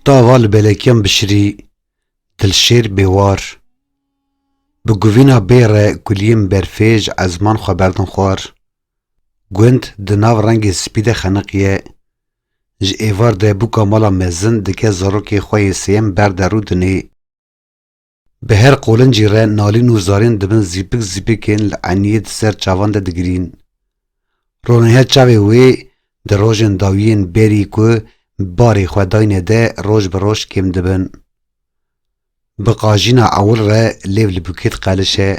Dava li belekiyan bişirî, dilşêr bêwar. Bi guvîna bê re kuliyên berfê ji ezman xwe berdin xwar. Gund di nav rengê spî de xeniqiye. Ji êvar de bûka mala mezin dike zarokê xwe yê sêyem ber derû dinê. Bi her qolincî re nalîn û zarên dibin zîpik zîpikên li eniyê di ser çavan de digirîn. Roniya çavê wê di rojên dawiyên berî ku barê xwe dayîne de roj bi roj kêm dibin. Bi qajîna ewil re lêv li bûkêt qelişe.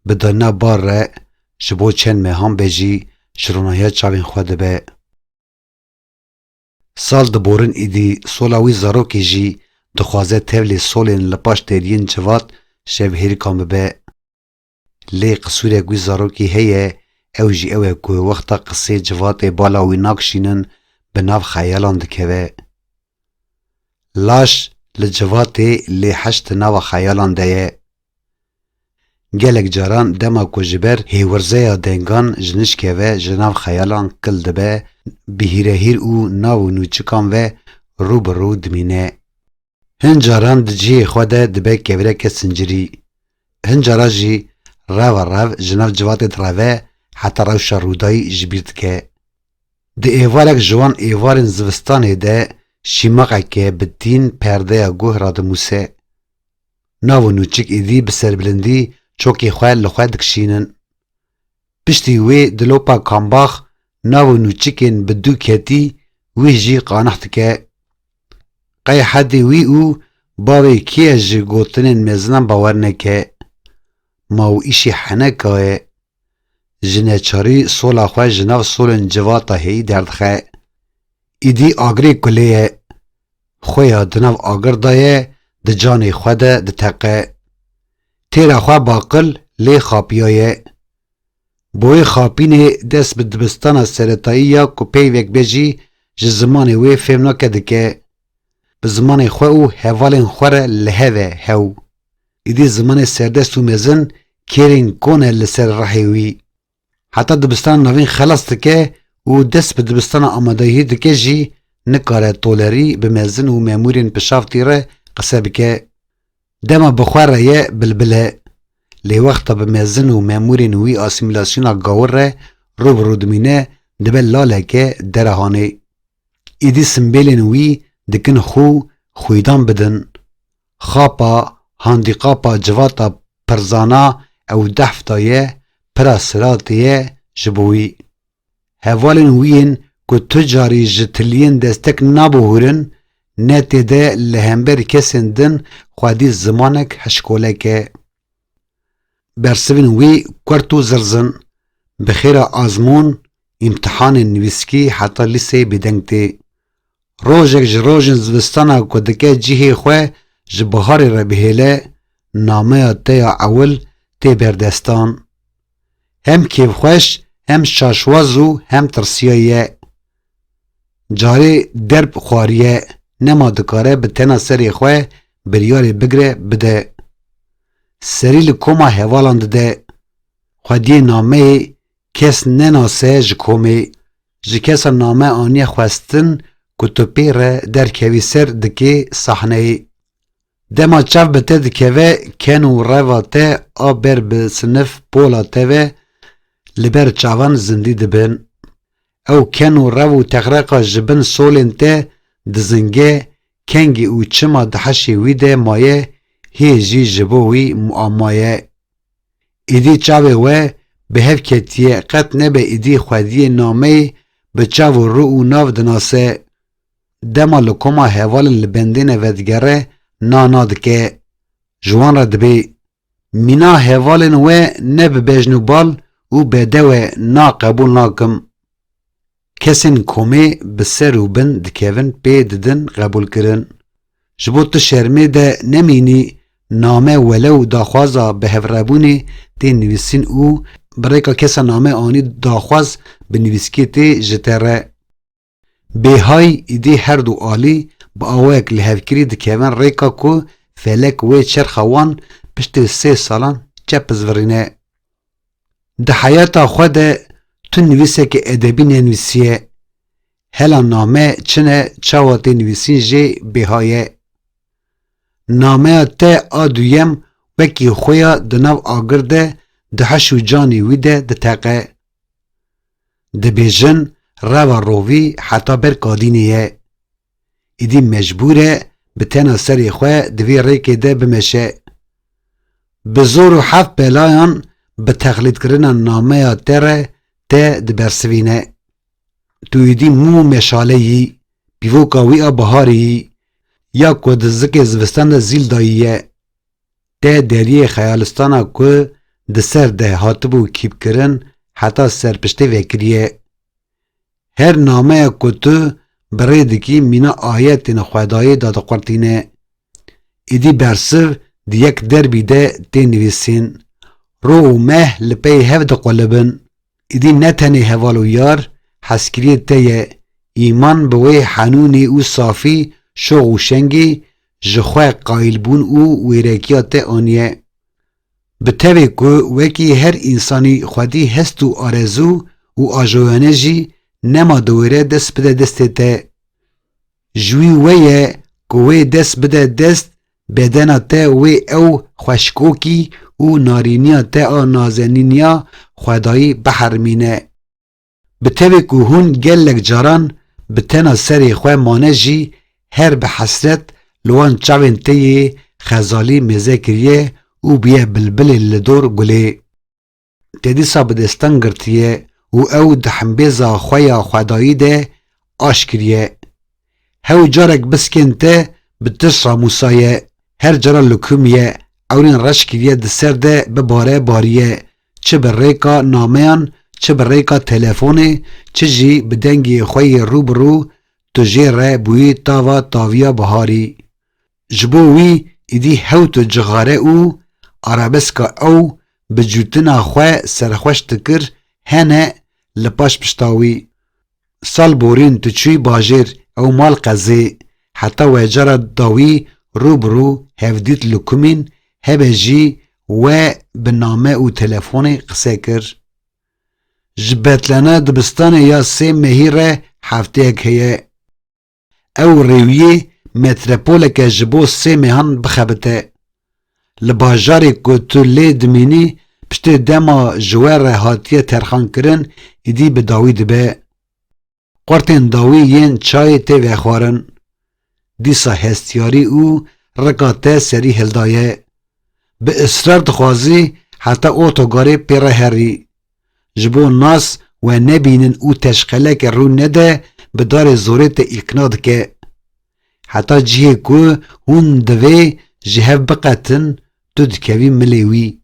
Bi danîna bar re ji bo çend mehan be jî ji roniya çavên xwe dibe. Sal diborin êdî sola wî zarokê jî dixwaze tevlê solên li paş deriyên civat şevhêrîkan bibe. Lê qisûrek wî zarokê heye ew jî ew e ku wexta qisê civatê bala wî nakişînin bi nav xeyalan dikeve. Laş li civatê lê heş di nava xeyalan de ye. Gelek caran dema ku ji ber hêwirzeya dengan ji nişkeve ji nav xeyalan kil dibe, bi hîrehîr û nav û nûçikan ve rû bi rû dimîne. Hin caran di cihê xwe de dibe kevireke sincirî. Hin cara jî reva rev ji nav civatê direve heta rewşa rûdayî ji bîr dike. Di êvarek ji wan êvarên zivistanê de şîmaqeke bi tîn perdeya guh radimûse. Nav û nûçik êdî bi serbilindî çokê xwe li xwe dikişînin. Piştî wê dilopa kambax nav û nûçikên bi dû ketî wî jî qanex dike. Qey hedê wî û bavê kî ye ji gotinên mezinan bawer neke. Ma û îşî heneka ye. Ji neçarî sola xwe ji nav solên civata heyî derdixe. Îdî agirê kulê ye. Xweya di nav agir da ye di canê xwe de diteqe. Têra xwe baqil lê xapiya ye. Boyê xapînê dest bi dibistana seretayî ya ku peyvek be jî ji zimanê wê fêm nake dike. Bi zimanê xwe û hevalên xwe re li heve hew. Îdî zimanê serdest û mezin kêrên kon e li ser rihê wî. Heta dibistana navîn xelas dike û dest bi dibistana amadeyî dike jî nikare tolerî bi mezin û memûrên pişavtî re qise bike. Dema bi xwe re ye bilbile. Lê wexta bi mezin û memûrên wî asîmîlasyona gawir re rû bi rû dimîne dibe laleke derahanê. Îdî simbêlên wî dikin xû xwîdan bidin. Xapa handîqapa civata pirzana ew defta ye pira siratê ye ji bo wî. Hevalên wî yên ku tu carî ji tiliyên destek nabihûrin ne tê de li hemberî kesên din xwedî zimanek hişkolek e. Bersivên wî kurt û zirzin. Bi xêra azmûn, îmtihanên nivîskî heta lîseyê bêdeng tê. Rojek ji rojên zivistana ku dike cihê xwe ji biharê re bihêle, nameya te ya ewil tê berdestan. Hem kêfxweş hem şaşwaz û hem tirsiya ye. Carê derb xwariye nema dikare bi tena serê xwe biryarê bigire bide. Serî li koma hevalan dide. Xwediyê nameyê kes nenase ji komê. Ji kesa name aniye xwestin ku tu pê re derkevî ser dikê sahneyê. Dema çav bi te dikeve ken û reva te a ber bi sinif pola te ve li ber çavan zindî dibin. Ew ken û rev û texreqa ji bin solên te dizinge kengî û çima di heşê wî de maye hê jî ji bo wî muamaye. Îdî çavê we bi hev ketiye qet nebe îdî xwediyê nameyê bi çav û rû û nav dinase. Dema li koma hevalên li bendêne vedigere na dike. Ji wan re dibe mîna hevalên we ne bi bejnûbal û bedewe na qebûl nakim. Kesên komê bi ser û bin dikevin pê didin qebûlkirin. Ji bo tu şermê de nemînî name welew daxwaza bihevrebûnê tê nivîsîn û bi rêka kesa name anî daxwaz bi nivîskiyê tê ji te re. Bêhay îdî her du alî bi awayek li hevkirî dikevin rêka ku felek wê çerxa wan piştî 3 salan çepizvirîne. Di heyata xwe de tu nivîsekê edebî nenivîsiye. هلا نامه چنه چاوات نویسین جه بهایه. نامه تا آدویم وکی خویا دناو آگرده ده حشو جانی ویده ده تاقه. ده بیجن روا روی حتا بر کادینیه. ایدی مجبوره به تنها سری خواه دوی ریکه ده بمشه. بزور و حف بلایان به تقلید کرن نامه تره ده ده برسوینه. تو ایدی مو مشاله یی بیوو کاوی بهاری یا کود زکی زوستان ده زیل داییه. ده دریه خیالستانا که ده سر ده هاتبو کیب کرن حتا سرپشته وکریه. هر نامه که تو برای دکی مینا آیت نخوادایی داده قرطینه. ایدی برسر دی یک دربی ده دی نویسین. رو مه لپی هف ده قلبن. ایدی نتنی هوالو یار حسکریه تیه. ایمان بوی حنونی او صافی شوق و شنگی جخواه قایل بون او ویرکیات آنیه. به طبع که وکی هر انسانی خودی هست و آرزو و آجوانه جی نما دوره دست بده دسته ته. جوی ویه که وی دست بده دست بدنا ته وی او خوشکوکی و نارینیا ته آ نازنینیا خدایی بحرمینه. به طبع که هون گلک جاران به تنا سری خواه مانه جی هر به حسرت لوان چاوین تیه خزالی مزه کریه او بیه بلبل لدور گله. تدی سا بدستان گرتیه و او دحنبیزا خویا خدایی ده آش کریه. هاو جارک بسکن ته بتسرا موسایه. هر جارا لکومیه اولین رش کریه ده سر ده بباره باریه. چه بر ریکا نامیان چه بر ریکا تلفونه چه جی بدنگی خوی روبرو تو جی ره بوی تاوا تاویا بهاری. جبووی ایدی هاو تو جغاره او عربسکا او بجوتنا خواه سرخوش تکر هنه لپاش پشتاوی. سال بورین تو چوی باجر او مال قزی حتی ویجارا داوی روبرو هفدیت لکومین هبه جی و بنامه او تلفون قصه کر. جبتلانه دبستان یا سه مهیره هفته اک هیه. او رویه مترپولک جبو سه مهان بخبته. لباجاری که تو لی دمینی پشت دما جوار هاتیه ترخان کرن ایدی به داوی دبه. قرتین داوی ین چای تی وخوارن. دیسا هستیاری او رکاته سری هلدایه. به اصرار دخوازی حتی اوتوگاری پیره هری. جبو ناس و نبینن او تشقله که رو نده به دار زوریت اکناد که. حتی جیه که هون دوی جهف بقتن تو دکوی ملیوی.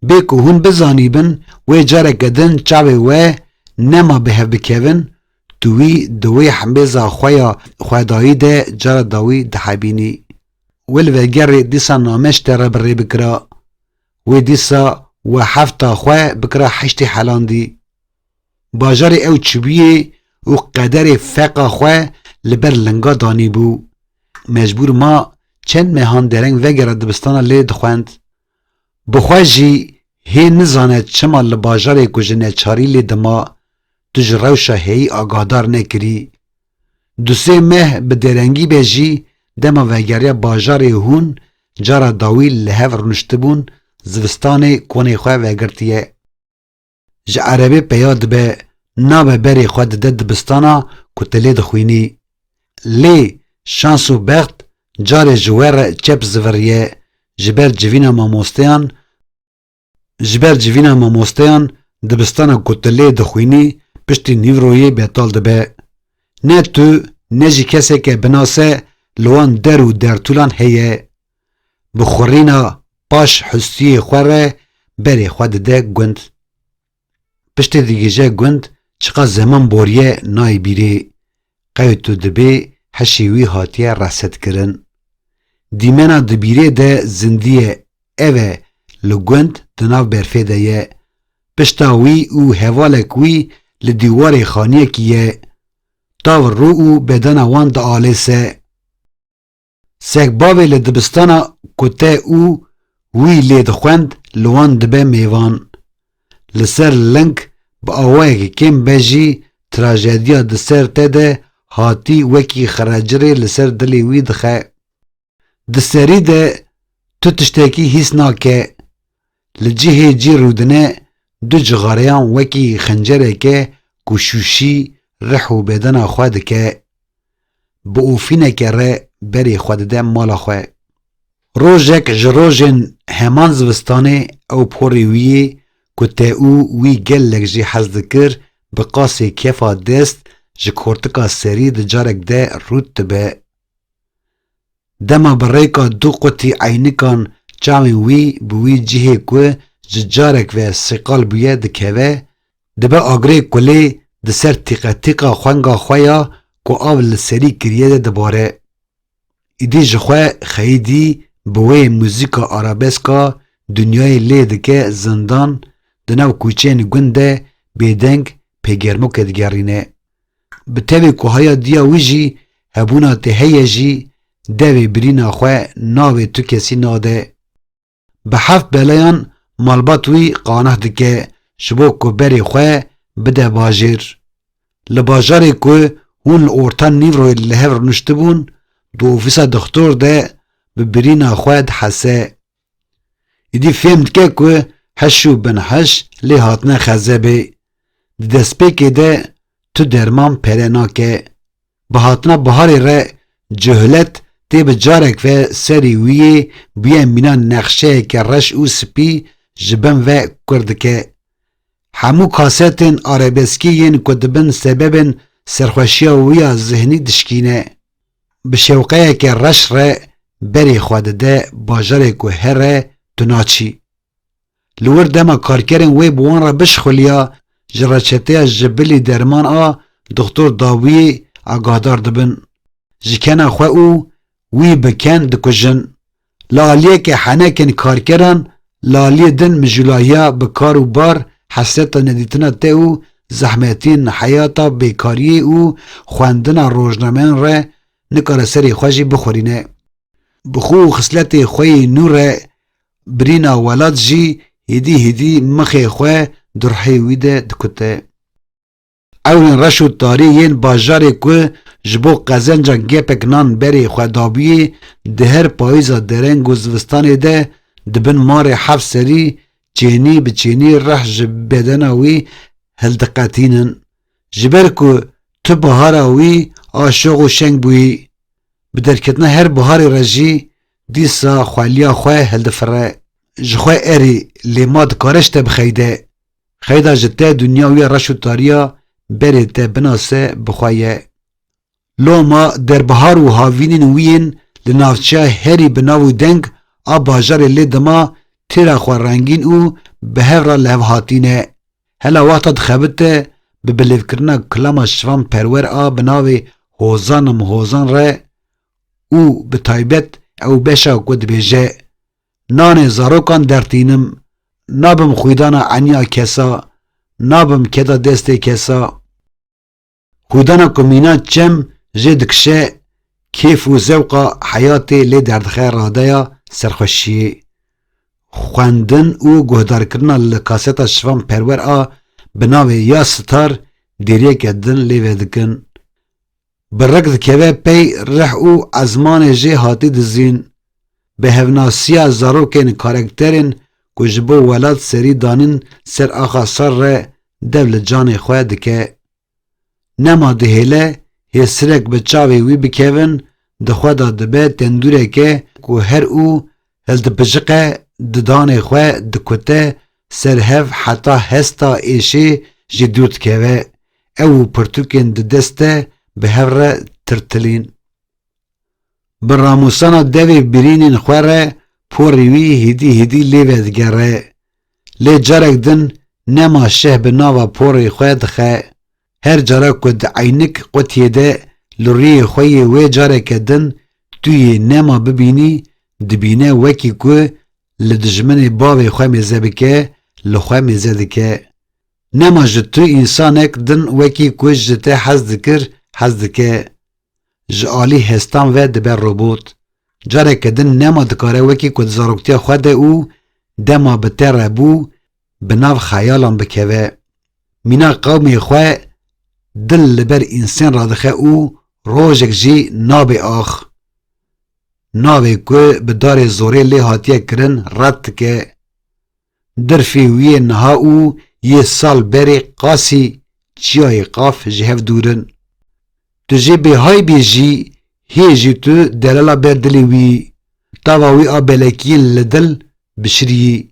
بی که هون بزانیبن و جاره کدن چاوی و نما بهف بکوین توی دوی حمیزا خوادایی ده جاره داوی دحبینی. ولو گری دیسا نامش تر بری بکرا و دیسا و هفتا خواه بکرا حشتی حلاندی. باجار او چوبیه و قدر فقا خواه لبر لنگا دانی بو. مجبور ما چند مهان درنگ وگره دبستانا لید خوند. بخواه جی هی نزانه چما لباجار کجنه چاری لید ما تج روشا هی آگادار نکری. دو سه مه به درنگی بجی دما وگره باجار هون جارا داوی لحف رنشتبون زوستان کونه خواه وگرتیه. جا عربی پیاد به نابه بری خود ده دبستانا کتلی دخوینی. لی شانس و بخت جار جوار چپ زوریه جبر جوینا ماموستیان دبستانا کتلی دخوینی پشتی نیوروی بیتال دبه. نه تو نجی کسی که بناسه لوان در و در طولان هیه. بخورینا پاش حسی خوره بری خود ده گوند. پشتی دیگه گوند چقا زمان بوریه نای بیری. قیتو دبی حشیوی هاتیه رسد کرن. دیمنا دبیره ده زندیه اوه لگوند دناو برفه ده یه. پشتاوی او هوالکوی لدیوار خانیه کیه. تاو رو او بدن وان ده آلیسه. سک باوی لدبستانا کته او وی لید خوند لوان دبه میوان. لسر لنک با آوه که کم بجی تراژدیا د سر ته ده هاتی وکی خراجره لسر دلی وی دخه د سری ده تو تشتکی هیس ناکه لجهه جی رودنه دو جغاریان وکی خنجره که کشوشی رحو بدن خواه که با اوفینه که ره بری خواه ده مالا خواه روژک جروژن همان زوستانه او پوری ویه که تا او وی گلک جی حزد کر بقاسی کفا دست جی کورتکا سری ده جارک ده رود تبه دما بریکا دو قطی عینکان چامی وی بوی جیه که جارک و سیقال بویه دکوه دبه آگره کلی ده سر تیقه تیقه خوانگا خوایا که آول سری کریه ده دباره ایدی جخواه خیدی بوی موزیکا آرابسکا دنیای لیده که زندان دنو کوچین گنده بیدنگ پیگرمو که دگرینه به تاوی که هایا دیا ویجی هبونا تهیه جی دوی برینا خواه ناوی تو کسی ناده به هفت بلیان مالباتوی قانه دکه شبو که بری خواه بده باجر لباجاری که هون لورتان نیوروی لحور نشتبون دو اوفیسا دکتور ده به برینا خواه حسه ایدی فهمت که هشو بن هش لی هاتنه خزبه دسپیکی ده تو درمان پرنا که به هاتنه بهاری ره جهلت تی به جارک و سری ویه بیه مینا نقشه که رش او سپی جبن و کرد که همو کاساتین عربسکیین که دبن سببن سرخوشی ویا ذهنی دشکینه به شوقه که رش ره بری خود ده باجره که هره تناچی لور دما کارکرین وی بوان را بشخولیا جراچته جبلی درمان دکتر داوی آگاهدار دبن جکنا خو او وی بکن دکجن لالیه که حنکن کارکران لالیه دن مجولایا بکارو بار حسیتا ندیتنا ته او زحمتین حیاتا بیکاری او خواندنا روزنامه ره نکار سری خوشی بخورینه بخو خصلت خوی نور برینا ولاد جی هدی مخی خواه درحی ویده دکته اولین رشو تاریین باجاری که جبو قزنجا گپک نان بری خودابی ده هر پاییزا درنگ و زوستانی ده دبن مار حف سری چینی به چینی رح بدناوی هلدقاتینن جبر که تو بهاراوی آشوق و شنگ بوی بدرکتنا هر بهاری رجی دیسا خوالیا خواه هلدفره جخواه اری لیماد کارشت بخیده خیده جته دنیاوی رشو تاریا بری ته بناسه بخواه لو ما در بهار و هاوینین وین لنافچه هری بناو دنگ باجار لی دما تیرا خواه رنگین او به هفرا لحوهاتینه هلا وقتا دخبته به بلیف کرنا کلاما شوان پرور بناوی هوزان ره او به تایبت او بشا کود بیجه نان زاروکان درتینم نابم خویدانا عنیا کسا نابم کدا دست کسا خویدانا کمینا چم جدکشه کیف و زوقا حیاتی لی دردخیر رادیا سرخوشی خواندن او گهدار کرنا لکاستا شوان پرور بناوی یا ستار دیریه کدن لی ودکن برگد که پی رح او ازمان جه هاتی دزین به هفناسیا زاروکین کارکترین کجبو ولاد سری دانین سر آخا سر ره دول جان خواه دکه نما دهیله هسرک بچاوی وی بکیون دخواه دادبه تندوره که هر او هل دبجقه ددان خواه دکوته سر هف حتا هستا ایشی جدود که او پرتوکین دسته به هفره ترتلین براموسانا دوی برینین خواره پوریوی هدی لیوه دگره لی جارک دن نما شه بناوا پوری خواه دخه هر جارک کد عینک قطیه ده لوری خواه وی جارک دن توی نما ببینی دبینه وکی که لدجمن باوی خواه مزبکه لخواه مزدکه نما جتو انسانک دن وکی که جته حز دکه جالی هستان و دبر روبوت جاره کدن نما دکاره وکی کد زاروکتی خود او دما بتر بو بناو خیالان بکوه مینا قومی خواه دل لبر انسان را دخه او روژک جی نابه آخ نابه که بدار زوره لی هاتیه کرن رد که درفی وی نها او یه سال بری قاسی چیای قاف جهف دورن تو جی به های بی جی هی جی تو دلالا بردلی وی تاواوی آبلکین لدل بشری